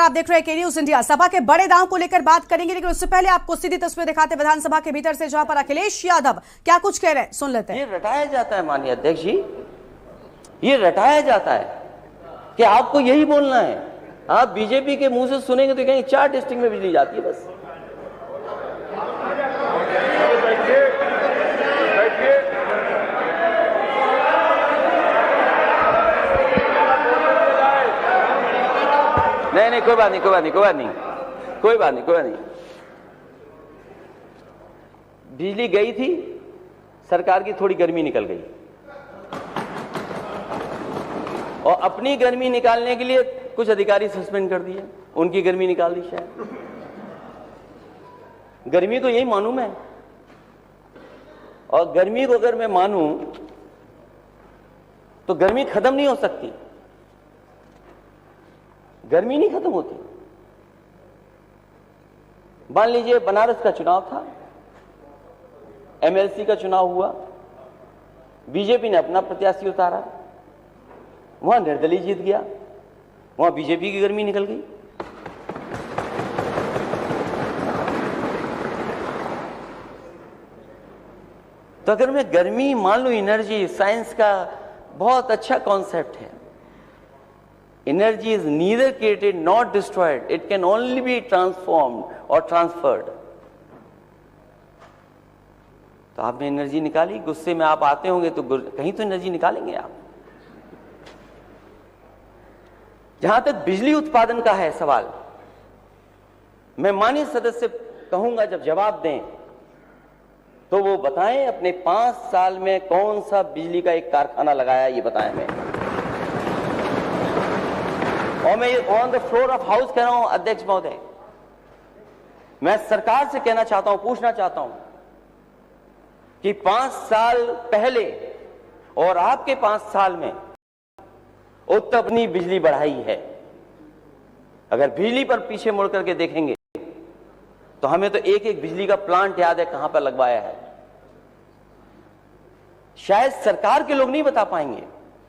आप देख रहे हैं के न्यूज इंडिया। सभा के बड़े दांव को लेकर बात करेंगे, लेकिन उससे पहले आपको सीधी तस्वीर दिखाते विधानसभा के भीतर से, जहां पर अखिलेश यादव क्या कुछ कह रहे हैं, सुन लेते हैं। ये रटाया जाता है माननीय अध्यक्ष जी, ये रटाया जाता है कि आपको यही बोलना है। आप बीजेपी के मुंह से सुनेंगे तो कहेंगे 4 डिस्ट्रिक्ट में बिजली जाती है बस। नहीं, कोई बात नहीं। बिजली गई थी, सरकार की थोड़ी गर्मी निकल गई और अपनी गर्मी निकालने के लिए कुछ अधिकारी सस्पेंड कर दिए, उनकी गर्मी निकाल दी शायद। गर्मी तो यही मानूं मैं, और गर्मी को अगर मैं मानूं तो गर्मी खत्म नहीं हो सकती, गर्मी नहीं खत्म होती। मान लीजिए बनारस का चुनाव था, एमएलसी का चुनाव हुआ, बीजेपी ने अपना प्रत्याशी उतारा, वहां निर्दलीय जीत गया, वहां बीजेपी की गर्मी निकल गई। तो अगर मैं गर्मी मान लूं, एनर्जी साइंस का बहुत अच्छा कॉन्सेप्ट है। Energy is neither created nor destroyed. It can only be transformed or transferred. तो आपने एनर्जी निकाली, गुस्से में आप आते होंगे तो कहीं तो एनर्जी निकालेंगे आप। जहां तक बिजली उत्पादन का है सवाल, मैं माननीय सदस्य कहूंगा जब जवाब दें तो वो बताएं अपने 5 साल में कौन सा बिजली का एक कारखाना लगाया, ये बताएं। और मैं on the floor of house कह रहा हूं अध्यक्ष महोदय, मैं सरकार से कहना चाहता हूं, पूछना चाहता हूं कि 5 साल पहले और आपके 5 साल में उत्तर अपनी बिजली बढ़ाई है। अगर बिजली पर पीछे मुड़ करके देखेंगे तो हमें तो एक एक बिजली का प्लांट याद है कहां पर लगवाया है। शायद सरकार के लोग नहीं बता पाएंगे,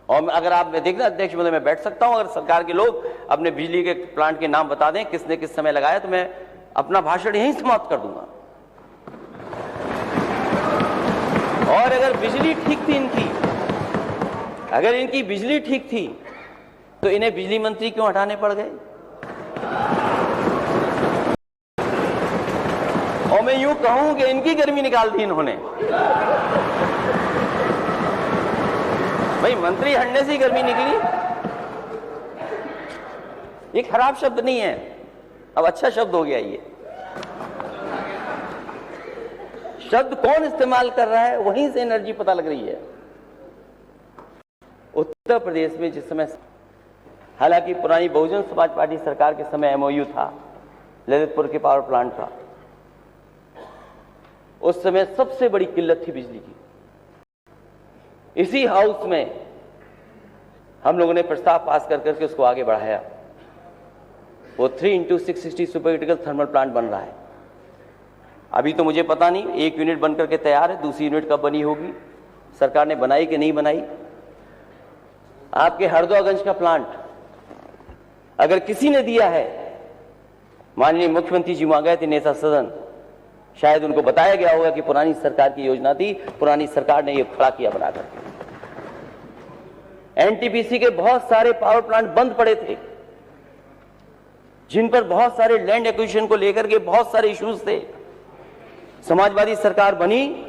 और अगर आप देखना अध्यक्ष महोदय, मैं बैठ सकता हूं, अगर सरकार के लोग अपने बिजली के प्लांट के नाम बता दें किसने किस समय लगाया, तो मैं अपना भाषण यहीं समाप्त कर दूंगा। और अगर बिजली ठीक थी इनकी, अगर इनकी बिजली ठीक थी तो इन्हें बिजली मंत्री क्यों हटाने पड़ गए? और मैं यूं कहूं कि इनकी गर्मी निकाल दी इन्होंने। भाई मंत्री हटने से ही गर्मी निकली, ये खराब शब्द नहीं है, अब अच्छा शब्द हो गया। ये शब्द कौन इस्तेमाल कर रहा है, वहीं से एनर्जी पता लग रही है। उत्तर प्रदेश में जिस समय, हालांकि पुरानी बहुजन समाज पार्टी सरकार के समय एमओयू था ललितपुर के पावर प्लांट का, उस समय सबसे बड़ी किल्लत थी बिजली की। इसी हाउस में हम लोगों ने प्रस्ताव पास कर करके उसको आगे बढ़ाया। वो 3x660 super critical thermal plant बन रहा है। अभी तो मुझे पता नहीं, एक यूनिट बनकर के तैयार है, दूसरी यूनिट कब बनी होगी, सरकार ने बनाई कि नहीं बनाई। आपके हरदोगंज का प्लांट अगर किसी ने दिया है, माननीय मुख्यमंत्री जी वहां गए थे नेता सदन, शायद उनको बताया गया होगा कि पुरानी सरकार की योजना थी, पुरानी सरकार ने ये खड़ा किया बनाकर। एनटीपीसी के बहुत सारे पावर प्लांट बंद पड़े थे, जिन पर बहुत सारे लैंड एक्विजिशन को लेकर के बहुत सारे इश्यूज थे। समाजवादी सरकार बनी,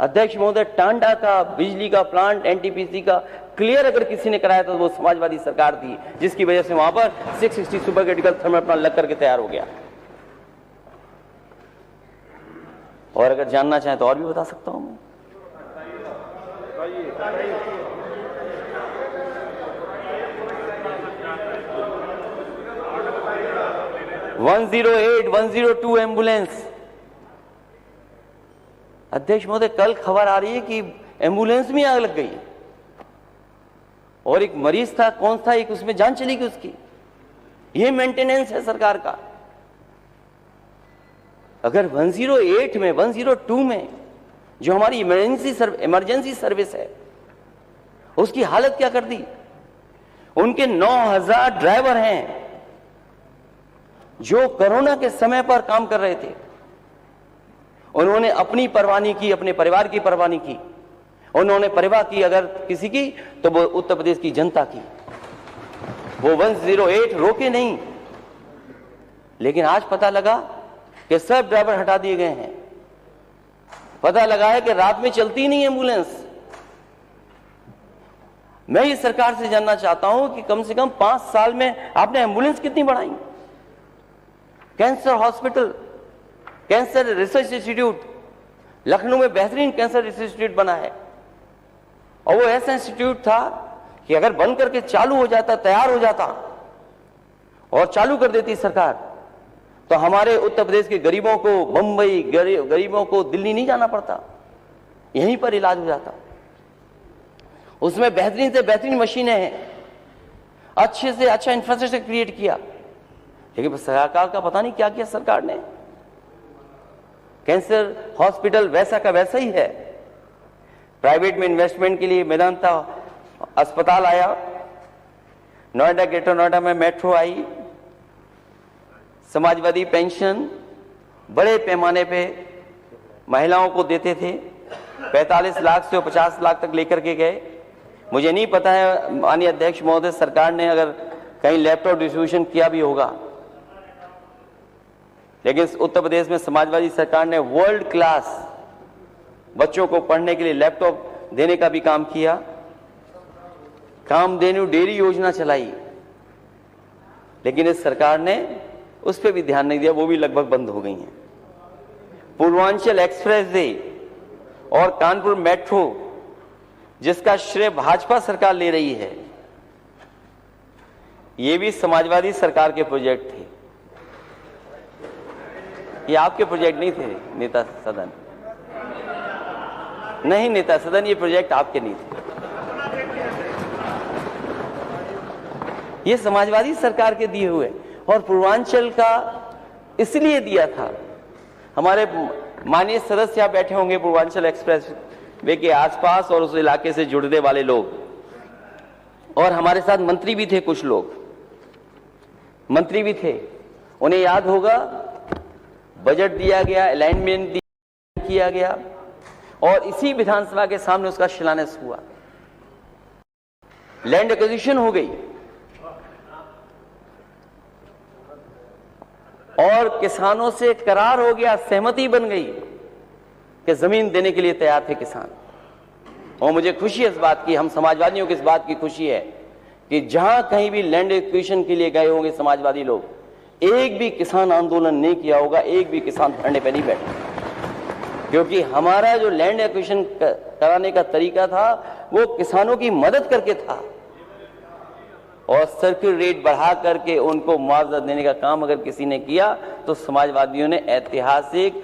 अध्यक्ष महोदय, टांडा का बिजली का प्लांट एनटीपीसी का क्लियर अगर किसी ने कराया तो वो समाजवादी सरकार थी, जिसकी वजह से वहां पर 660 सुपर क्रिटिकल थर्मल प्लांट लग करके तैयार हो गया। और अगर जानना चाहें तो और भी बता सकता हूं मैं। 108, 102 एम्बुलेंस। अध्यक्ष महोदय, कल खबर आ रही है कि एम्बुलेंस में आग लग गई और एक मरीज था, कौन था, एक उसमें जान चली गई उसकी। ये मेंटेनेंस है सरकार का। अगर 108 में, 102 में जो हमारी इमरजेंसी सर्विस है, उसकी हालत क्या कर दी। उनके 9000 ड्राइवर हैं, जो कोरोना के समय पर काम कर रहे थे, उन्होंने अपनी परवाह नहीं की, अपने परिवार की परवाह नहीं की। उन्होंने परवाह की अगर किसी की तो वो उत्तर प्रदेश की जनता की। वो 108 रोके नहीं, लेकिन आज पता लगा कि सब ड्राइवर हटा दिए गए हैं। पता लगा है कि रात में चलती नहीं एम्बुलेंस। मैं इस सरकार से जानना चाहता हूं कि कम से कम 5 साल में आपने एम्बुलेंस कितनी बढ़ाई? Cancer hospital, cancer research institute, Lucknow में बेहतरीन कैंसर रिसर्च इंस्टीट्यूट बना है, और वो ऐसा इंस्टीट्यूट था कि अगर बंद करके चालू हो जाता, तैयार हो जाता और चालू कर देती सरकार, तो हमारे उत्तर प्रदेश के गरीबों को बंबई, गरीबों को दिल्ली नहीं जाना पड़ता, यहीं पर इलाज हो जाता। उसमें बेहतरीन से बेहतरीन मशीनें हैं, अच्छे से अच्छा इंफ्रास्ट्रक्चर क्रिएट किया, लेकिन सरकार का पता नहीं क्या किया सरकार ने। कैंसर हॉस्पिटल वैसा का वैसा ही है। प्राइवेट में इन्वेस्टमेंट के लिए मेदांता अस्पताल आया, नोएडा, ग्रेटर नोएडा में मेट्रो आई, समाजवादी पेंशन बड़े पैमाने पे महिलाओं को देते थे, 45 लाख से 50 लाख तक लेकर के गए। मुझे नहीं पता है माननीय अध्यक्ष महोदय, सरकार ने अगर कहीं लैपटॉप डिस्ट्रीब्यूशन किया भी होगा, लेकिन उत्तर प्रदेश में समाजवादी सरकार ने वर्ल्ड क्लास बच्चों को पढ़ने के लिए लैपटॉप देने का भी काम किया। कामधेनु डेयरी योजना चलाई, लेकिन इस सरकार ने उस पर भी ध्यान नहीं दिया, वो भी लगभग बंद हो गई हैं। पूर्वांचल एक्सप्रेस वे और कानपुर मेट्रो, जिसका श्रेय भाजपा सरकार ले रही है, ये भी समाजवादी सरकार के प्रोजेक्ट थे। ये आपके प्रोजेक्ट नहीं थे नेता सदन, नहीं नेता सदन, ये प्रोजेक्ट आपके नहीं थे, ये समाजवादी सरकार के दिए हुए। और पूर्वांचल का इसलिए दिया था, हमारे माननीय सदस्य यहां बैठे होंगे पूर्वांचल एक्सप्रेस वे के आसपास और उस इलाके से जुड़ने वाले लोग, और हमारे साथ मंत्री भी थे, कुछ लोग मंत्री भी थे। उन्हें याद होगा बजट दिया गया, अलाइनमेंट किया गया, और इसी विधानसभा के सामने उसका शिलान्यास हुआ। लैंड एक्विजिशन हो गई और किसानों से करार हो गया, सहमति बन गई कि जमीन देने के लिए तैयार थे किसान। और मुझे खुशी है इस बात की, हम समाजवादियों को इस बात की खुशी है कि जहां कहीं भी लैंड एक्विजिशन के लिए गए होंगे समाजवादी लोग, एक भी किसान आंदोलन नहीं किया होगा, एक भी किसान धरने पे नहीं बैठा, क्योंकि हमारा जो लैंड एक्विजिशन कराने का तरीका था वो किसानों की मदद करके था, और सर्किल रेट बढ़ा करके उनको मुआवजा देने का काम अगर किसी ने किया तो समाजवादियों ने ऐतिहासिक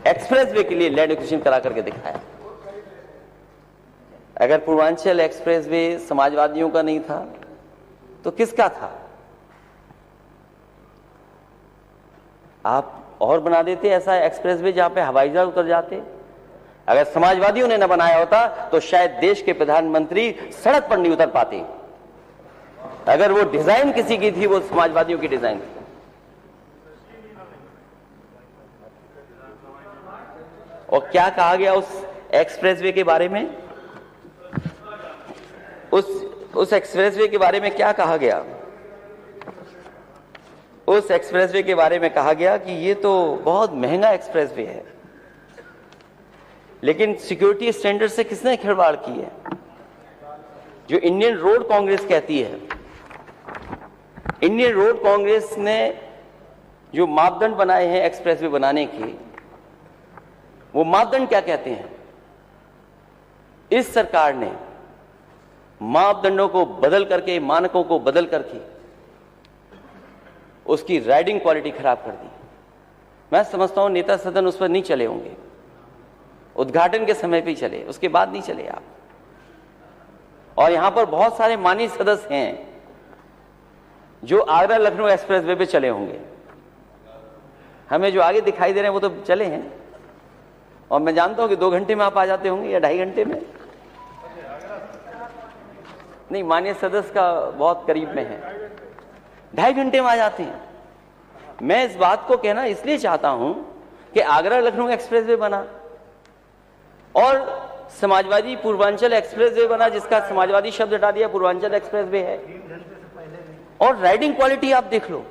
एक्सप्रेसवे के लिए लैंड एक्विजिशन करा करके दिखाया। अगर पूर्वांचल एक्सप्रेसवे समाजवादियों का नहीं था तो किसका था? आप और बना देते ऐसा एक्सप्रेसवे जहां पे हवाई जहाज उतर जाते। अगर समाजवादियों ने न बनाया होता तो शायद देश के प्रधानमंत्री सड़क पर नहीं उतर पाते। अगर वो डिजाइन किसी की थी, वो समाजवादियों की डिजाइन थी। और क्या कहा गया उस एक्सप्रेसवे के बारे में? उस एक्सप्रेसवे के बारे में क्या कहा गया? उस एक्सप्रेसवे के बारे में कहा गया कि ये तो बहुत महंगा एक्सप्रेसवे है, लेकिन सिक्योरिटी स्टैंडर्ड से किसने खिलवाड़ की है? जो इंडियन रोड कांग्रेस कहती है। इंडियन रोड कांग्रेस ने जो मापदंड बनाए हैं एक्सप्रेसवे बनाने के, वो मापदंड क्या कहते हैं? इस सरकार ने मापदंडों को बदल करके, मानकों को बदल करके उसकी राइडिंग क्वालिटी खराब कर दी। मैं समझता हूं नेता सदन उस पर नहीं चले होंगे, उद्घाटन के समय पे ही चले, उसके बाद नहीं चले आप। और यहां पर बहुत सारे माननीय सदस्य हैं जो आगरा लखनऊ एक्सप्रेसवे पे चले होंगे। हमें जो आगे दिखाई दे रहे हैं वो तो चले हैं, और मैं जानता हूं कि 2 घंटे में आप आ जाते होंगे या 2.5 घंटे में। नहीं, माननीय सदस्य का बहुत करीब में है, 2.5 घंटे में आ जाते हैं। मैं इस बात को कहना इसलिए चाहता हूं कि आगरा लखनऊ एक्सप्रेसवे बना और समाजवादी पूर्वांचल एक्सप्रेसवे बना, जिसका समाजवादी शब्द हटा दिया, पूर्वांचल एक्सप्रेसवे है। और राइडिंग क्वालिटी आप देख लो,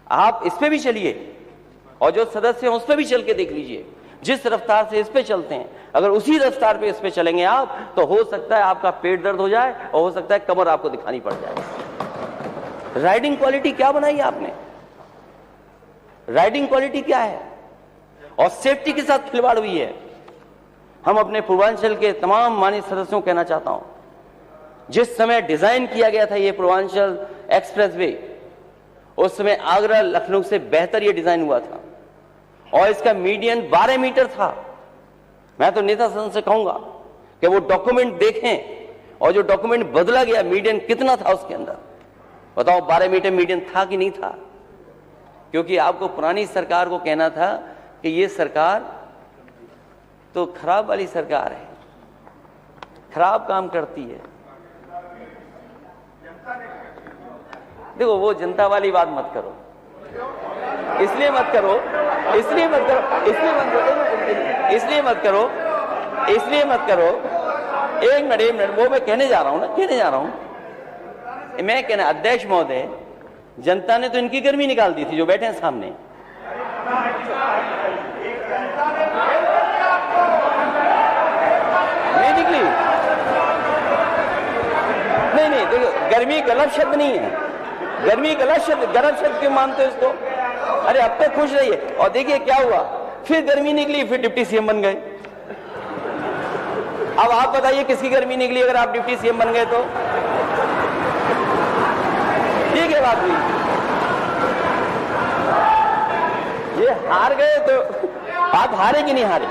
आप इस पे भी चलिए और जो सदस्य हैं उस पे भी चल के देख लीजिए। जिस रफ्तार से इस पे चलते हैं, अगर उसी रफ्तार पे इस पे चलेंगे आप, तो हो सकता है आपका पेट दर्द हो जाए और हो सकता है कमर आपको दिखानी पड़ जाए। राइडिंग क्वालिटी क्या बनाई आपने? राइडिंग क्वालिटी क्या है? और सेफ्टी के साथ खिलवाड़ हुई है। हम अपने पूर्वांचल के तमाम माननीय सदस्यों को कहना चाहता हूं, जिस समय डिजाइन किया गया था ये पूर्वांचल एक्सप्रेसवे, उस समय आगरा लखनऊ से बेहतर ये डिजाइन हुआ था और इसका मीडियन 12 मीटर था। मैं तो नेता सदन से कहूंगा कि वो डॉक्यूमेंट देखें और जो डॉक्यूमेंट बदला गया, मीडियन कितना था उसके अंदर, बताओ 12 मीटर मीडियन था कि नहीं था? क्योंकि आपको पुरानी सरकार को कहना था कि ये सरकार तो खराब वाली सरकार है, खराब काम करती है। देखो, वो जनता वाली बात मत करो, इसलिए मत करो, इसलिए मत करो, इसलिए मत करो, इसलिए मत करो, इसलिए मत करो। एक मिनट, वो मैं कहने जा रहा हूं ना, कहने जा रहा हूं। मैं कहना, अध्यक्ष महोदय, जनता ने तो इनकी गर्मी निकाल दी थी जो बैठे हैं सामने। नहीं निकली, नहीं, देखो, गर्मी गलत शब्द नहीं है, गर्मी गलत शब्द, गलत शब्द क्यों मानते हो इसको? अरे अब तक खुश रहिए। और देखिए क्या हुआ, फिर गर्मी निकली, फिर डिप्टी सीएम बन गए। अब आप बताइए किसकी गर्मी निकली अगर आप डिप्टी सीएम बन गए तो? ठीक है, बात हुई, ये हार गए तो आप हारे कि नहीं हारे?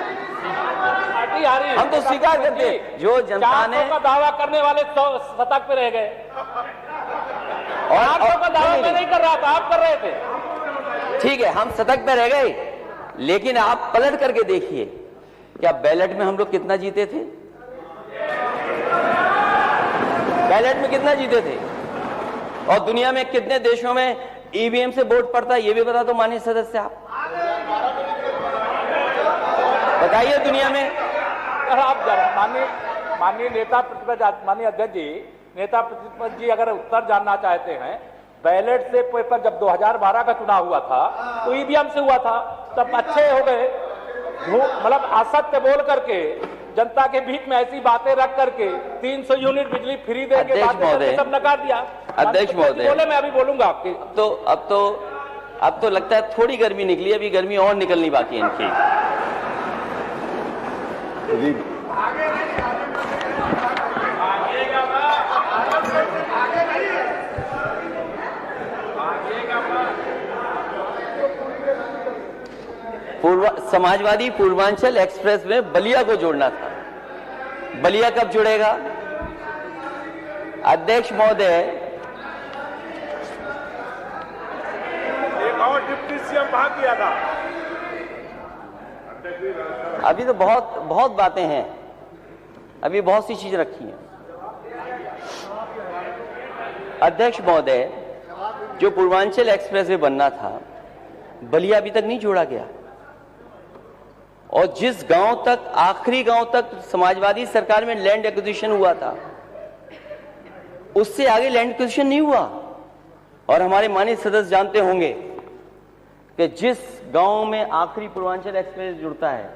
हम तो स्वीकार करते हैं, जो जनता ने का दावा करने वाले सतर्क पे रह गए और का दावा मैं नहीं कर रहा था, आप कर रहे थे। ठीक है, हम सतर्क पे रह गए, लेकिन आप पलट करके देखिए, क्या बैलेट में हम लोग कितना जीते थे? बैलेट में कितना जीते थे? और दुनिया में कितने देशों में ईवीएम से वोट पड़ता है, ये भी बता दो माननीय सदस्य आप, बताइए दुनिया में। आप माननीय नेता प्रतिपक्ष, माननीय अध्यक्ष जी, नेता प्रतिपक्ष जी अगर उत्तर जानना चाहते हैं, बैलेट से पेपर जब 2012 का चुनाव हुआ था तो ईवीएम से हुआ था, तब अच्छे हो गए। मतलब असत्य बोल करके, जनता के बीच में ऐसी बातें रख करके 300 यूनिट बिजली फ्री देके सब नकार दिया। अध्यक्ष महोदय बोले, मैं अभी बोलूंगा आपके। अब तो लगता है थोड़ी गर्मी निकली, अभी गर्मी और निकलनी बाकी है इनकी। समाजवादी पूर्वांचल एक्सप्रेस में बलिया को जोड़ना था, बलिया कब जुड़ेगा? अध्यक्ष महोदय, एक और डिप्टी सीएम भाग गया था। अभी तो बहुत बातें हैं, अभी बहुत सी चीजें रखी हैं। अध्यक्ष महोदय, जो पूर्वांचल एक्सप्रेस वे बनना था, बलिया अभी तक नहीं जोड़ा गया। और जिस गांव तक, आखिरी गांव तक समाजवादी सरकार में लैंड एक्विजिशन हुआ था, उससे आगे लैंड एक्विजिशन नहीं हुआ। और हमारे माननीय सदस्य जानते होंगे कि जिस गांव में आखिरी पूर्वांचल एक्सप्रेस जुड़ता है,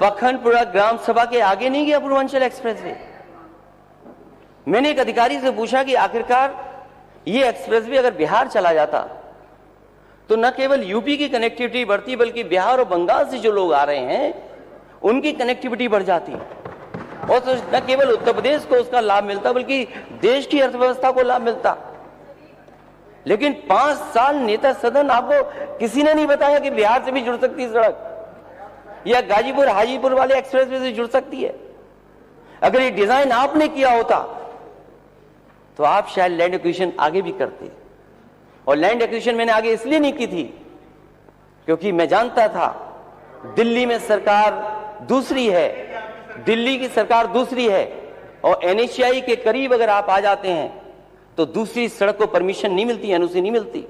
पखनपुरा ग्राम सभा के आगे नहीं गया पूर्वांचल एक्सप्रेस वे। मैंने एक अधिकारी से पूछा कि आखिरकार ये एक्सप्रेसवे अगर बिहार चला जाता तो न केवल यूपी की कनेक्टिविटी बढ़ती, बल्कि बिहार और बंगाल से जो लोग आ रहे हैं उनकी कनेक्टिविटी बढ़ जाती, और तो न केवल उत्तर प्रदेश को उसका लाभ मिलता, बल्कि देश की अर्थव्यवस्था को लाभ मिलता। लेकिन 5 साल नेता सदन, आपको किसी ने नहीं बताया कि बिहार से भी जुड़ सकती है सड़क, या गाजीपुर हाजीपुर वाले एक्सप्रेसवे से जुड़ सकती है। अगर ये डिजाइन आपने किया होता तो आप शायद लैंड एक्विजिशन आगे भी करते। और लैंड एक्विजिशन मैंने आगे इसलिए नहीं की थी क्योंकि मैं जानता था दिल्ली में सरकार दूसरी है, दिल्ली की सरकार दूसरी है और NHAI के करीब अगर आप आ जाते हैं तो दूसरी सड़क को परमिशन नहीं मिलती, NOC नहीं मिलती।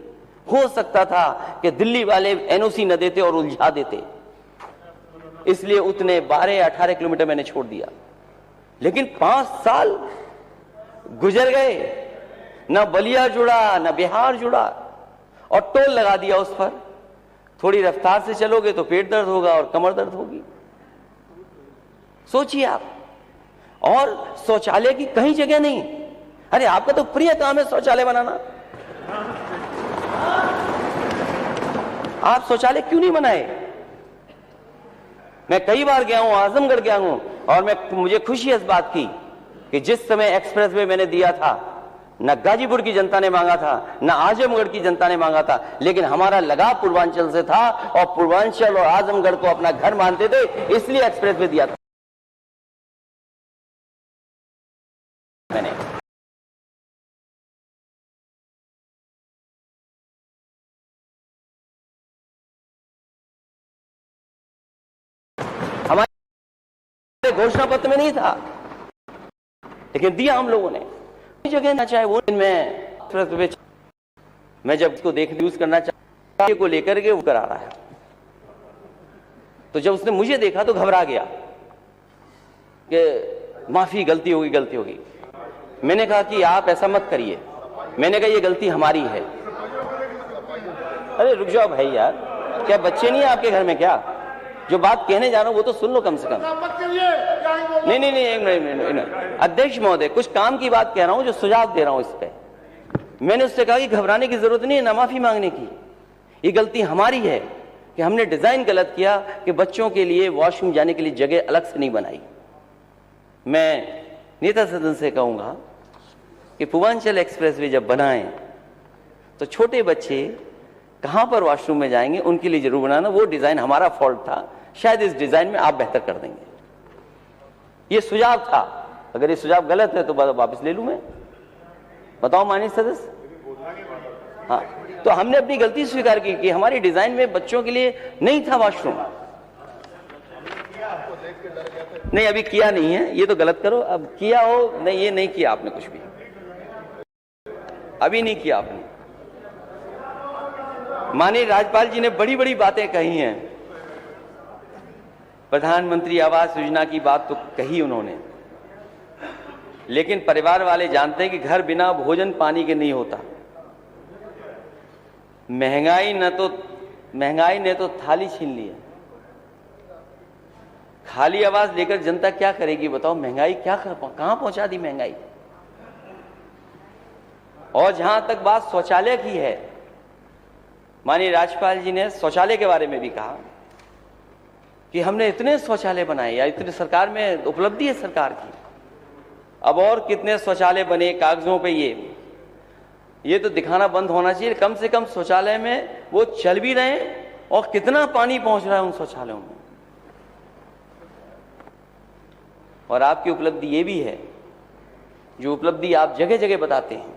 हो सकता था कि दिल्ली वाले NOC न देते और उलझा देते, इसलिए उतने 12-18 किलोमीटर मैंने छोड़ दिया। लेकिन 5 साल गुजर गए, न बलिया जुड़ा न बिहार जुड़ा, और टोल लगा दिया उस पर। थोड़ी रफ्तार से चलोगे तो पेट दर्द होगा और कमर दर्द होगी। सोचिए आप। और शौचालय की कहीं जगह नहीं। अरे आपका तो प्रिय काम है शौचालय बनाना, आप शौचालय क्यों नहीं बनाए? मैं कई बार गया हूं, आजमगढ़ गया हूं, और मुझे खुशी है इस बात की कि जिस समय एक्सप्रेसवे मैंने दिया था, न गाजीपुर की जनता ने मांगा था, न आजमगढ़ की जनता ने मांगा था, लेकिन हमारा लगाव पूर्वांचल से था और पूर्वांचल और आजमगढ़ को अपना घर मानते थे, इसलिए एक्सप्रेसवे दिया था मैंने। हमारे घोषणा पत्र में नहीं था, लेकिन दिया हम लोगों ने। जगह ना चाहे वो मैं जब उसको यूज करना चाहता को लेकर के वो करा रहा है, तो जब उसने मुझे देखा तो घबरा गया कि माफी, गलती होगी। मैंने कहा कि आप ऐसा मत करिए। मैंने कहा ये गलती हमारी है। अरे रुक जाओ भाई यार, क्या बच्चे नहीं है आपके घर में? क्या जो बात कहने जा रहा हूं वो तो सुन लो कम से कम। नहीं, अध्यक्ष महोदय, कुछ काम की बात कह रहा हूं, जो सुझाव दे रहा हूं इस पे। मैंने उससे कहा कि घबराने की जरूरत नहीं है, ना माफी मांगने की। ये गलती हमारी है कि हमने डिजाइन गलत किया कि बच्चों के लिए वॉशरूम जाने के लिए जगह अलग से नहीं बनाई। मैं नेता सदन से कहूंगा कि पूर्वांचल एक्सप्रेसवे जब बनाएं तो छोटे बच्चे कहां पर वॉशरूम में जाएंगे उनके लिए जरूर बनाना। वो डिजाइन हमारा फॉल्ट था, शायद इस डिजाइन में आप बेहतर कर देंगे। ये सुझाव था, अगर ये सुझाव गलत है तो वापस ले लूं मैं। बताओ माननीय सदस्य। हाँ, तो हमने अपनी गलती स्वीकार की कि हमारी डिजाइन में बच्चों के लिए नहीं था वॉशरूम। नहीं, अभी किया नहीं है, ये तो गलत करो। अब किया हो नहीं, ये नहीं किया आपने, कुछ भी अभी नहीं किया आपने। माननीय राज्यपाल जी ने बड़ी बड़ी बातें कही हैं। प्रधानमंत्री आवास योजना की बात तो कही उन्होंने, लेकिन परिवार वाले जानते हैं कि घर बिना भोजन पानी के नहीं होता। महंगाई ने तो थाली छीन ली है। खाली आवाज लेकर जनता क्या करेगी बताओ? महंगाई कहां पहुंचा दी महंगाई। और जहां तक बात शौचालय की है, माननीय राज्यपाल जी ने शौचालय के बारे में भी कहा कि हमने इतने शौचालय बनाए, या इतने सरकार में उपलब्धि है सरकार की। अब और कितने शौचालय बने कागजों पे, ये तो दिखाना बंद होना चाहिए। कम से कम शौचालय में वो चल भी रहे हैं और कितना पानी पहुंच रहा है उन शौचालयों में। और आपकी उपलब्धि ये भी है, जो उपलब्धि आप जगह जगह बताते हैं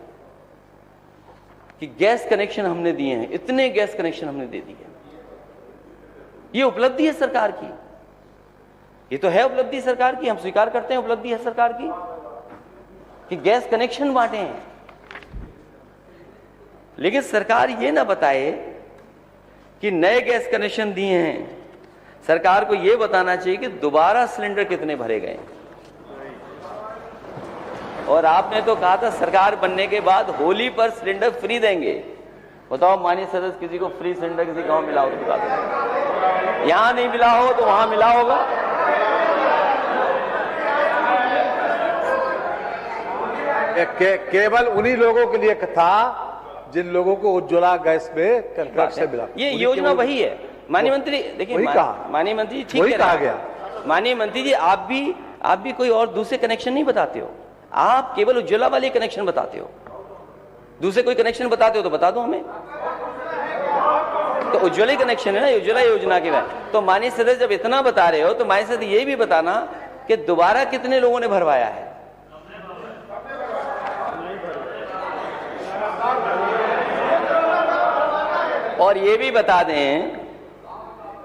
कि गैस कनेक्शन हमने दिए हैं, इतने गैस कनेक्शन हमने दे दिए। ये उपलब्धि है सरकार की, ये तो है उपलब्धि सरकार की, हम स्वीकार करते हैं उपलब्धि है सरकार की कि गैस कनेक्शन बांटे हैं। लेकिन सरकार ये ना बताए कि नए गैस कनेक्शन दिए हैं। सरकार को यह बताना चाहिए कि दोबारा सिलेंडर कितने भरे गए। और आपने तो कहा था सरकार बनने के बाद होली पर सिलेंडर फ्री देंगे। बताओ माननीय सदस्य, किसी को फ्री सिलेंडर किसी गांव मिला हो तो बता दो। यहां नहीं मिला हो तो वहां मिला होगा। केवल उन्हीं लोगों के लिए था जिन लोगों को उज्ज्वला गैस में कंट्रैक्ट से मिला। ये योजना वही है माननीय मंत्री। देखिए माननीय मंत्री ठीक कहा गया। माननीय मंत्री जी, आप भी कोई और दूसरे कनेक्शन नहीं बताते हो, आप केवल उज्ज्वला वाले कनेक्शन बताते हो। दूसरे कोई कनेक्शन बताते हो तो बता दो हमें। तो उज्ज्वला कनेक्शन है ना, उज्ज्वला योजना के बाद। तो माननीय सदस्य जब इतना बता रहे हो तो माननीय सदस्य ये भी बताना कि दोबारा कितने लोगों ने भरवाया है। और ये भी बता दें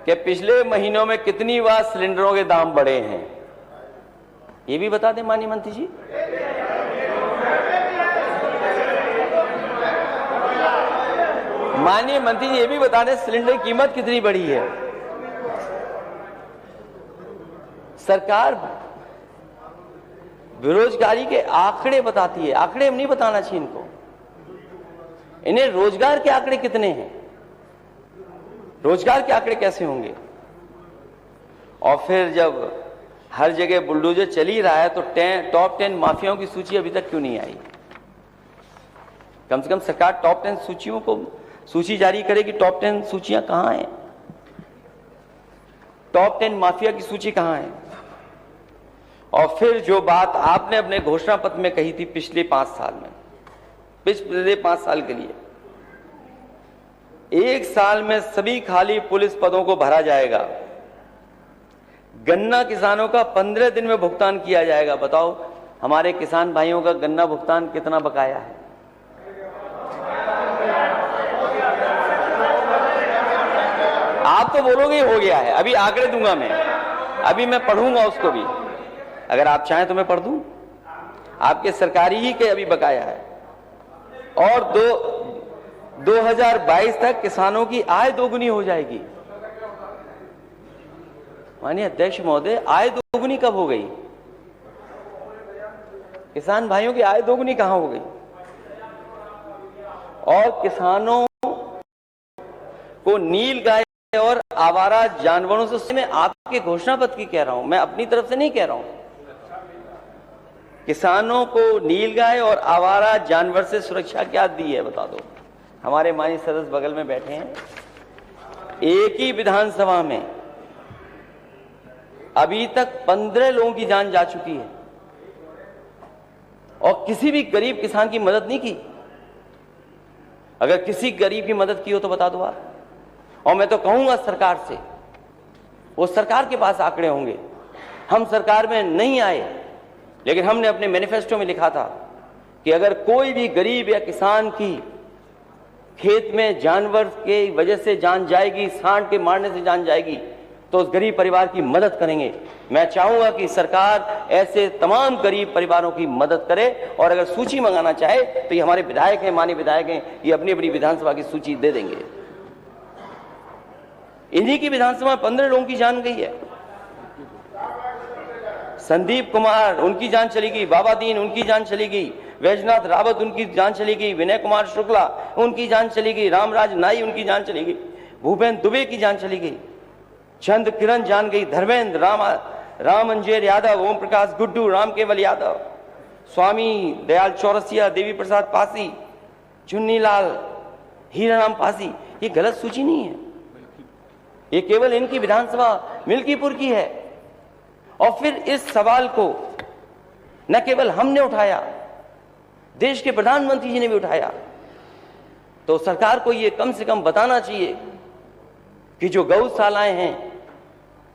कि पिछले महीनों में कितनी बार सिलेंडरों के दाम बढ़े हैं। ये भी बता दें माननीय मंत्री जी। माननीय मंत्री जी ये भी बता दें सिलेंडर की कीमत कितनी बढ़ी है। सरकार बेरोजगारी के आंकड़े बताती है, आंकड़े हम नहीं बताना चाहिए इनको। इन्हें रोजगार के आंकड़े कितने हैं, रोजगार के आंकड़े कैसे होंगे। और फिर जब हर जगह बुलडोजर चल ही रहा है तो टॉप 10 माफियाओं की सूची अभी तक क्यों नहीं आई। कम से कम सरकार टॉप 10 सूचियों को सूची जारी करे कि टॉप 10 सूचियां कहां हैं, टॉप 10 माफिया की सूची कहां है। और फिर जो बात आपने अपने घोषणा पत्र में कही थी पिछले 5 साल में, पिछले 5 साल के लिए, 1 साल में सभी खाली पुलिस पदों को भरा जाएगा, गन्ना किसानों का 15 दिन में भुगतान किया जाएगा। बताओ हमारे किसान भाइयों का गन्ना भुगतान कितना बकाया है। आप तो बोलोगे हो गया है, अभी आंकड़े दूंगा मैं, अभी मैं पढ़ूंगा उसको भी, अगर आप चाहें तो मैं पढ़ दूं। आपके सरकारी ही के अभी बकाया है। और 2022 तक किसानों की आय दोगुनी हो जाएगी। माननीय अध्यक्ष महोदय, आय दोगुनी कब हो गई? किसान भाइयों की आय दोगुनी कहां हो गई? और किसानों को नील गाय और आवारा जानवरों से, मैं आपके घोषणा पत्र की कह रहा हूं, मैं अपनी तरफ से नहीं कह रहा हूं। किसानों को नीलगाय और आवारा जानवर से सुरक्षा क्या दी है बता दो। हमारे माननीय सदस्य बगल में बैठे हैं। एक ही विधानसभा में अभी तक 15 लोगों की जान जा चुकी है और किसी भी गरीब किसान की मदद नहीं की। अगर किसी गरीब की मदद की हो तो बता दो आप। और मैं तो कहूंगा सरकार से, वो सरकार के पास आंकड़े होंगे। हम सरकार में नहीं आए, लेकिन हमने अपने मैनिफेस्टो में लिखा था कि अगर कोई भी गरीब या किसान की खेत में जानवर के वजह से जान जाएगी, सांड के मारने से जान जाएगी, तो उस गरीब परिवार की मदद करेंगे। मैं चाहूंगा कि सरकार ऐसे तमाम गरीब परिवारों की मदद करे। और अगर सूची मंगाना चाहे तो ये हमारे विधायक हैं, माननीय विधायक हैं, ये अपनी अपनी विधानसभा की सूची दे देंगे। इन्हीं की विधानसभा में 15 लोगों की जान गई है। संदीप कुमार उनकी जान चली गई, बाबा दीन उनकी जान चली गई, वैजनाथ रावत उनकी जान चली गई, विनय कुमार शुक्ला उनकी जान चली गई, रामराज नाई उनकी जान चली गई, भूपेंद्र दुबे की जान चली गई, चंद किरण जान गई, धर्मेंद्र राम अंजेर यादव, ओम प्रकाश गुड्डू, राम केवल यादव, स्वामी दयाल चौरसिया, देवी प्रसाद पासी, चुन्नीलाल, हीराराम पासी। ये गलत सूची नहीं है, ये केवल इनकी विधानसभा मिल्कीपुर की है। और फिर इस सवाल को न केवल हमने उठाया, देश के प्रधानमंत्री जी ने भी उठाया। तो सरकार को ये कम से कम बताना चाहिए कि जो गौशालाएं हैं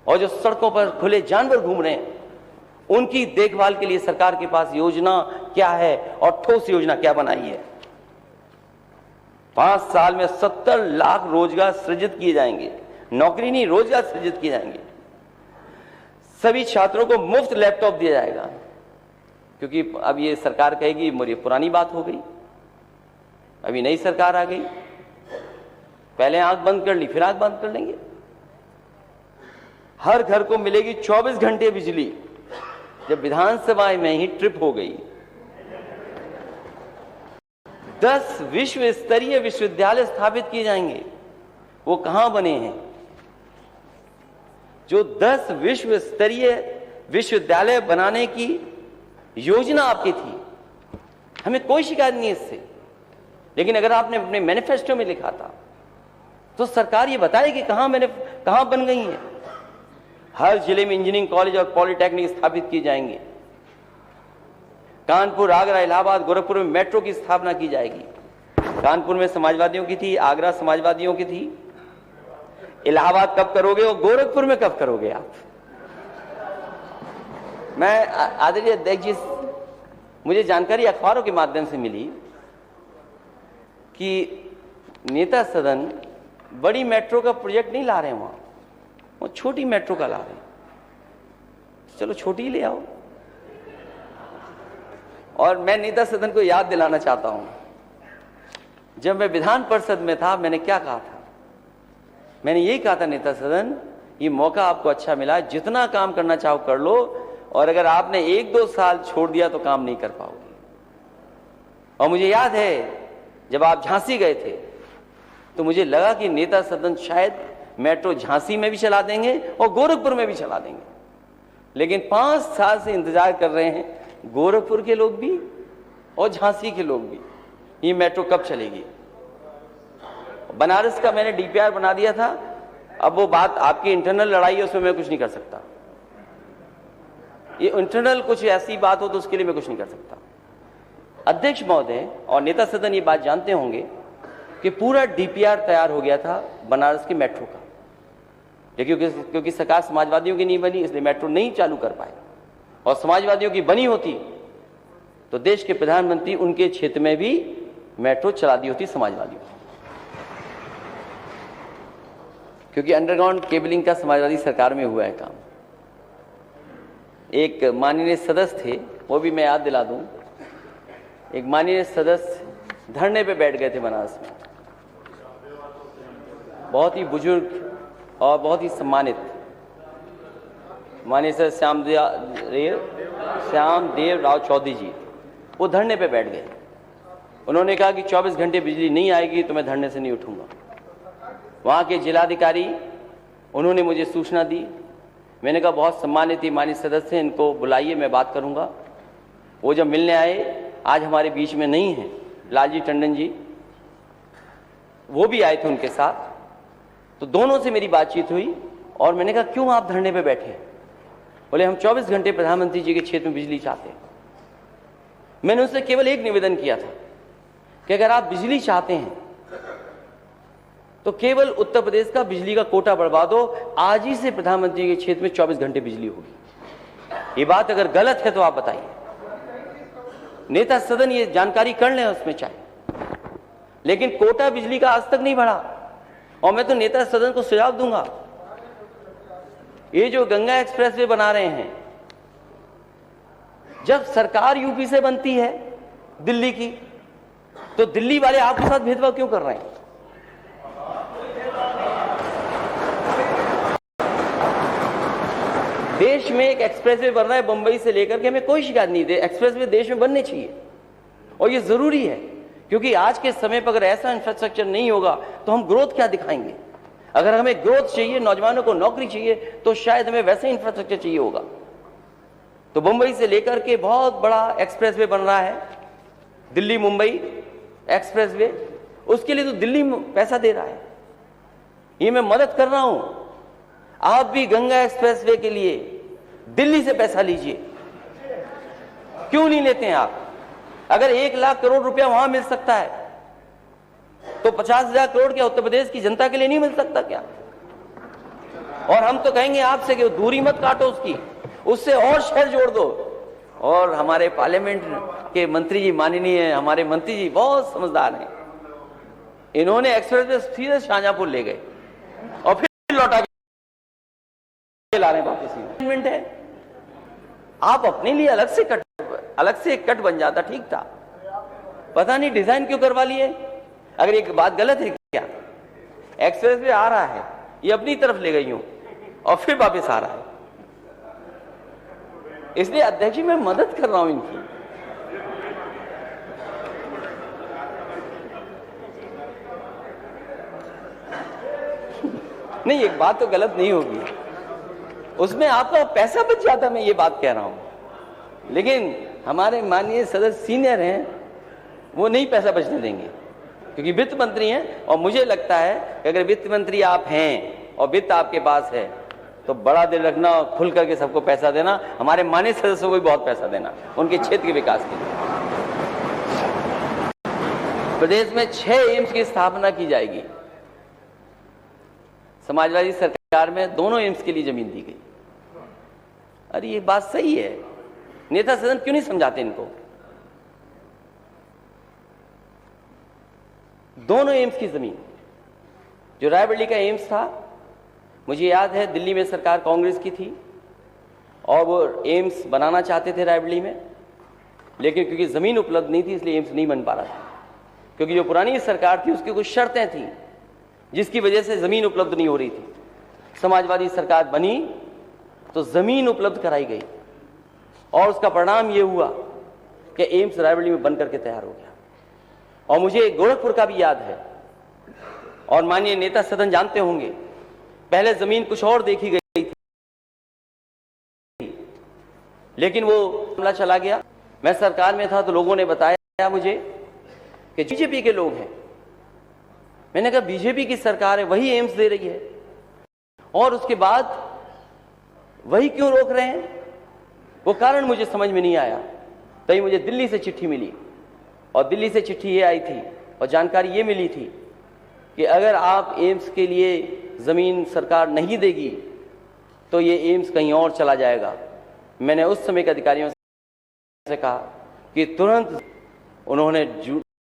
और जो सड़कों पर खुले जानवर घूम रहे हैं, उनकी देखभाल के लिए सरकार के पास योजना क्या है और ठोस योजना क्या बनाई है। 5 साल में 70 लाख रोजगार सृजित किए जाएंगे, नौकरी नहीं रोजगार सृजित किए जाएंगे। सभी छात्रों को मुफ्त लैपटॉप दिया जाएगा, क्योंकि अब ये सरकार कहेगी मेरी पुरानी बात हो गई, अभी नई सरकार आ गई, पहले आंख बंद कर ली फिर आंख बंद कर लेंगे। हर घर को मिलेगी 24 घंटे बिजली। जब विधानसभा में ही ट्रिप हो गई, 10 विश्व स्तरीय विश्वविद्यालय स्थापित किए जाएंगे। वो कहां बने हैं? जो 10 विश्व स्तरीय विश्वविद्यालय बनाने की योजना आपकी थी, हमें कोई शिकायत नहीं है इससे। लेकिन अगर आपने अपने मैनिफेस्टो में लिखा था तो सरकार ये बताए कि कहां बन गई है। हर जिले में इंजीनियरिंग कॉलेज और पॉलिटेक्निक स्थापित किए जाएंगे। कानपुर, आगरा, इलाहाबाद, गोरखपुर में मेट्रो की स्थापना की जाएगी। कानपुर में समाजवादियों की थी, आगरा समाजवादियों की थी। इलाहाबाद कब करोगे और गोरखपुर में कब करोगे आप? मैं आदरणीय अध्यक्ष जी, मुझे जानकारी अखबारों के माध्यम से मिली कि नेता सदन बड़ी मेट्रो का प्रोजेक्ट नहीं ला रहे हैं, वो छोटी मेट्रो का ला रहे हैं। चलो छोटी ही ले आओ, और मैं नेता सदन को याद दिलाना चाहता हूं, जब मैं विधान परिषद में था मैंने क्या कहा था? मैंने यही कहा था, नेता सदन ये मौका आपको अच्छा मिला, जितना काम करना चाहो कर लो, और अगर आपने 1-2 साल छोड़ दिया तो काम नहीं कर पाओगे। और मुझे याद है जब आप झांसी गए थे तो मुझे लगा कि नेता सदन शायद मेट्रो झांसी में भी चला देंगे और गोरखपुर में भी चला देंगे, लेकिन 5 साल से इंतजार कर रहे हैं गोरखपुर के लोग भी और झांसी के लोग भी, ये मेट्रो कब चलेगी। बनारस का मैंने डीपीआर बना दिया था, अब वो बात आपकी इंटरनल लड़ाई है, उसमें मैं कुछ नहीं कर सकता। ये इंटरनल कुछ ऐसी बात हो तो उसके लिए मैं कुछ नहीं कर सकता। अध्यक्ष महोदय और नेता सदन ये बात जानते होंगे कि पूरा डीपीआर तैयार हो गया था बनारस के मेट्रो का, लेकिन क्योंकि सरकार समाजवादियों की नहीं बनी इसलिए मेट्रो नहीं चालू कर पाए, और समाजवादियों की बनी होती तो देश के प्रधानमंत्री उनके क्षेत्र में भी मेट्रो चला दी होती समाजवादियों, क्योंकि अंडरग्राउंड केबलिंग का समाजवादी सरकार में हुआ है काम। एक माननीय सदस्य थे, वो भी मैं याद दिला दूं, एक माननीय सदस्य धरने पे बैठ गए थे बनारस में, बहुत ही बुजुर्ग और बहुत ही सम्मानित माननीय सर श्यामदेव राव चौधरी जी, वो धरने पे बैठ गए। उन्होंने कहा कि 24 घंटे बिजली नहीं आएगी तो मैं धरने से नहीं उठूंगा। वहाँ के जिलाधिकारी उन्होंने मुझे सूचना दी, मैंने कहा बहुत सम्मानित ही माननीय सदस्य हैं, इनको बुलाइए, मैं बात करूंगा। वो जब मिलने आए, आज हमारे बीच में नहीं है लालजी टंडन जी, वो भी आए थे उनके साथ, तो दोनों से मेरी बातचीत हुई और मैंने कहा क्यों आप धरने पे बैठे? बोले हम 24 घंटे प्रधानमंत्री जी के क्षेत्र में बिजली चाहते हैं। मैंने उनसे केवल एक निवेदन किया था कि अगर आप बिजली चाहते हैं तो केवल उत्तर प्रदेश का बिजली का कोटा बढ़वा दो, आज ही से प्रधानमंत्री के क्षेत्र में 24 घंटे बिजली होगी। ये बात अगर गलत है तो आप बताइए, नेता सदन ये जानकारी कर लें उसमें चाहे, लेकिन कोटा बिजली का आज तक नहीं बढ़ा। और मैं तो नेता सदन को सुझाव दूंगा, ये जो गंगा एक्सप्रेस वे बना रहे हैं, जब सरकार यूपी से बनती है दिल्ली की, तो दिल्ली वाले आपके साथ भेदभाव क्यों कर रहे हैं? देश में एक एक्सप्रेसवे बन रहा है बंबई से लेकर के, हमें कोई शिकायत नहीं दे, एक्सप्रेसवे देश में बनने चाहिए और ये जरूरी है, क्योंकि आज के समय पर अगर ऐसा इंफ्रास्ट्रक्चर नहीं होगा तो हम ग्रोथ क्या दिखाएंगे। अगर हमें ग्रोथ चाहिए, नौजवानों को नौकरी चाहिए, तो शायद हमें वैसे इंफ्रास्ट्रक्चर चाहिए होगा। तो मुंबई से लेकर के बहुत बड़ा एक्सप्रेसवे बन रहा है, दिल्ली मुंबई एक्सप्रेसवे, उसके लिए तो दिल्ली पैसा दे रहा है, ये मैं मदद कर रहा हूं। आप भी गंगा एक्सप्रेसवे के लिए दिल्ली से पैसा लीजिए, क्यों नहीं लेते हैं आप? अगर 1 लाख करोड़ रुपया वहां मिल सकता है तो 50,000 करोड़ क्या उत्तर प्रदेश की जनता के लिए नहीं मिल सकता क्या? और हम तो कहेंगे आपसे कि दूरी मत काटो उसकी, उससे और शहर जोड़ दो। और हमारे पार्लियामेंट के मंत्री जी, माननीय हमारे मंत्री जी बहुत समझदार हैं, इन्होंने एक्सप्रेसवे सीधे शाहजहांपुर ले गए और फिर लौटा के ला रहे हैं वापस। है आप अपने लिए अलग से एक कट बन जाता, ठीक था, पता नहीं डिजाइन क्यों करवा लिए। अगर एक बात गलत है क्या? एक्सप्रेस वे आ रहा है, ये अपनी तरफ ले गई हूं और फिर वापस आ रहा है, इसलिए अध्यक्ष जी मैं मदद कर रहा हूं इनकी। नहीं, एक बात तो गलत नहीं होगी, उसमें आपका पैसा बच जाता, मैं ये बात कह रहा हूं, लेकिन हमारे माननीय सदस्य सीनियर हैं, वो नहीं पैसा बचने देंगे, क्योंकि वित्त मंत्री हैं। और मुझे लगता है कि अगर वित्त मंत्री आप हैं और वित्त आपके पास है तो बड़ा दिल रखना और खुल करके सबको पैसा देना, हमारे माननीय सदस्यों को भी बहुत पैसा देना उनके क्षेत्र के विकास के लिए। प्रदेश में 6 एम्स की स्थापना की जाएगी। समाजवादी सरकार में दोनों एम्स के लिए जमीन दी गई। अरे ये बात सही है, नेता सदन क्यों नहीं समझाते इनको? दोनों एम्स की जमीन, जो रायबरेली का एम्स था, मुझे याद है दिल्ली में सरकार कांग्रेस की थी और वो एम्स बनाना चाहते थे रायबरेली में, लेकिन क्योंकि ज़मीन उपलब्ध नहीं थी इसलिए एम्स नहीं बन पा रहा था, क्योंकि जो पुरानी सरकार थी उसकी कुछ शर्तें थी जिसकी वजह से ज़मीन उपलब्ध नहीं हो रही थी। समाजवादी सरकार बनी तो ज़मीन उपलब्ध कराई गई और उसका परिणाम ये हुआ कि एम्स रायबरेली में बन करके तैयार हो गया। और मुझे गोरखपुर का भी याद है, और माननीय नेता सदन जानते होंगे, पहले ज़मीन कुछ और देखी गई थी, लेकिन वो मामला चला गया। मैं सरकार में था तो लोगों ने बताया मुझे कि बीजेपी के लोग हैं। मैंने कहा बीजेपी की सरकार है, वही एम्स दे रही है और उसके बाद वही क्यों रोक रहे हैं? वो कारण मुझे समझ में नहीं आया। तभी मुझे दिल्ली से चिट्ठी मिली और दिल्ली से चिट्ठी ये आई थी और जानकारी ये मिली थी कि अगर आप एम्स के लिए ज़मीन सरकार नहीं देगी तो ये एम्स कहीं और चला जाएगा। मैंने उस समय के अधिकारियों से कहा कि तुरंत उन्होंने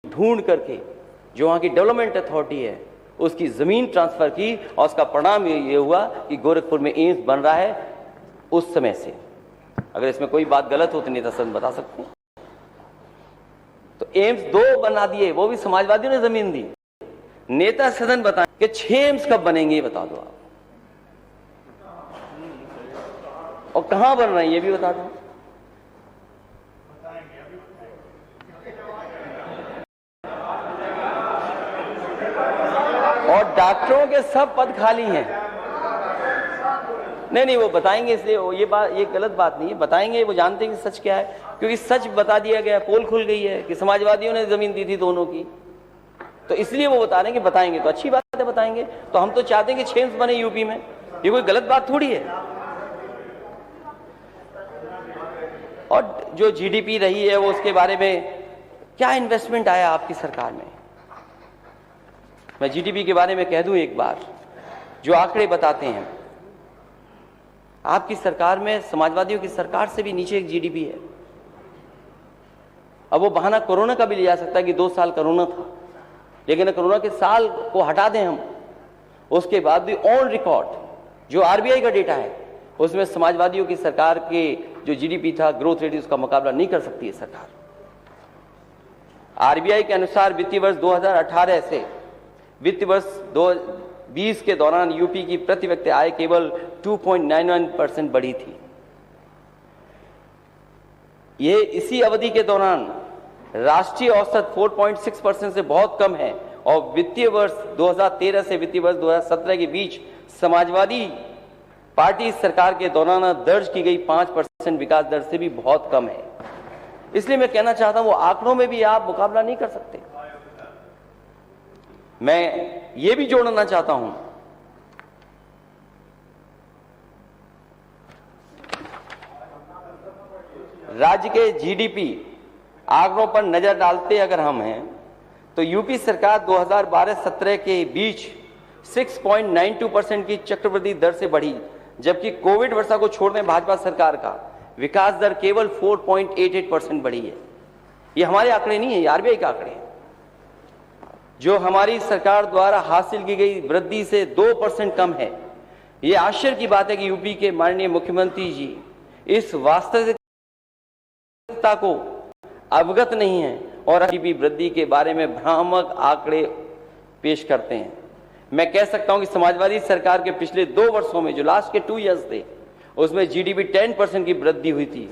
ढूंढ करके जो वहाँ की डेवलपमेंट अथॉरिटी है उसकी ज़मीन ट्रांसफ़र की और उसका परिणाम ये हुआ कि गोरखपुर में एम्स बन रहा है उस समय से। अगर इसमें कोई बात गलत हो तो नेता सदन बता सकते हैं। तो एम्स 2 बना दिए, वो भी समाजवादियों ने ज़मीन दी। नेता सदन बताएं कि 6 एम्स कब बनेंगे ये बता दो आप, और कहां बन रहे हैं ये भी बता दो। और डॉक्टरों के सब पद खाली हैं। नहीं वो बताएंगे, इसलिए ये गलत बात नहीं है, बताएंगे। वो जानते हैं कि सच क्या है, क्योंकि सच बता दिया गया, पोल खुल गई है कि समाजवादियों ने जमीन दी थी दोनों की, तो इसलिए वो बता रहे हैं कि बताएंगे तो अच्छी बात है, बताएंगे। तो हम तो चाहते हैं कि 6 एम्स बने यूपी में, ये कोई गलत बात थोड़ी है। और जो जीडीपी रही है वो उसके बारे में क्या इन्वेस्टमेंट आया आपकी सरकार में, मैं जीडीपी के बारे में कह दूं एक बार, जो आंकड़े बताते हैं आपकी सरकार में समाजवादियों की सरकार से भी नीचे एक जीडीपी है। अब वो बहाना कोरोना का भी लिया जा सकता है कि 2 साल कोरोना था, लेकिन कोरोना के साल को हटा दें हम, उसके बाद भी ऑन रिकॉर्ड जो आरबीआई का डेटा है उसमें समाजवादियों की सरकार के जो जीडीपी था, ग्रोथ रेट, उसका मुकाबला नहीं कर सकती है सरकार। आरबीआई के अनुसार वित्तीय वर्ष 2018 से वित्तीय वर्ष 2020 के दौरान यूपी की प्रति व्यक्ति आय केवल 2.99% बढ़ी थी। ये इसी अवधि के दौरान राष्ट्रीय औसत 4.6% से बहुत कम है, और वित्तीय वर्ष 2013 से वित्तीय वर्ष 2017 के बीच समाजवादी पार्टी सरकार के दौरान दर्ज की गई 5% विकास दर से भी बहुत कम है। इसलिए मैं कहना चाहता हूं वो आंकड़ों में भी आप मुकाबला नहीं कर सकते। मैं ये भी जोड़ना चाहता हूं राज्य के जीडीपी आंकड़ों पर नजर डालते अगर हम हैं तो यूपी सरकार 2012-17 के बीच 6.92% की चक्रवृद्धि दर से बढ़ी, जबकि कोविड वर्षा को छोड़ दें भाजपा सरकार का विकास दर केवल 4.88% बढ़ी है। ये हमारे आंकड़े नहीं है, ये आरबीआई के आंकड़े हैं। जो हमारी सरकार द्वारा हासिल की गई वृद्धि से 2% कम है। ये आश्चर्य की बात है कि यूपी के माननीय मुख्यमंत्री जी इस वास्तविकता को अवगत नहीं है और जीडीपी वृद्धि के बारे में भ्रामक आंकड़े पेश करते हैं। मैं कह सकता हूं कि समाजवादी सरकार के पिछले 2 वर्षों में जो लास्ट के 2 इयर्स थे उसमें जीडीपी 10% की वृद्धि हुई थी।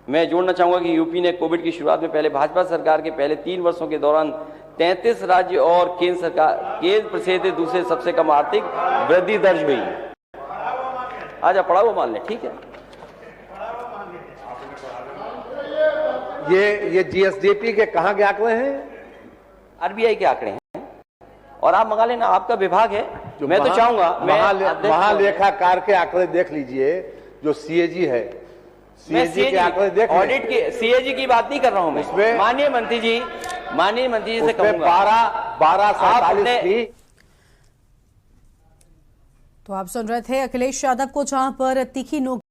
मैं जोड़ना चाहूंगा कि यूपी ने कोविड की शुरुआत में पहले भाजपा सरकार के पहले 3 वर्षों के दौरान 33 राज्य और केंद्र से दूसरे सबसे कम आर्थिक वृद्धि दर्ज हुई। आजा पढ़ा हुआ मान लें, ठीक है। ये जीएसडीपी के कहां के आंकड़े हैं? आरबीआई के आंकड़े हैं और आप मंगा लेना, आपका विभाग है। मैं तो चाहूंगा महालेखाकार के आंकड़े देख लीजिए, जो सीएजी है, सीएजी के आंकड़े देख, ऑडिट के सीएजी की बात नहीं कर रहा हूं मैं। माननीय मंत्री जी से कहूंगा 12 थी। तो आप सुन रहे थे अखिलेश यादव को, जहां पर तीखी नोक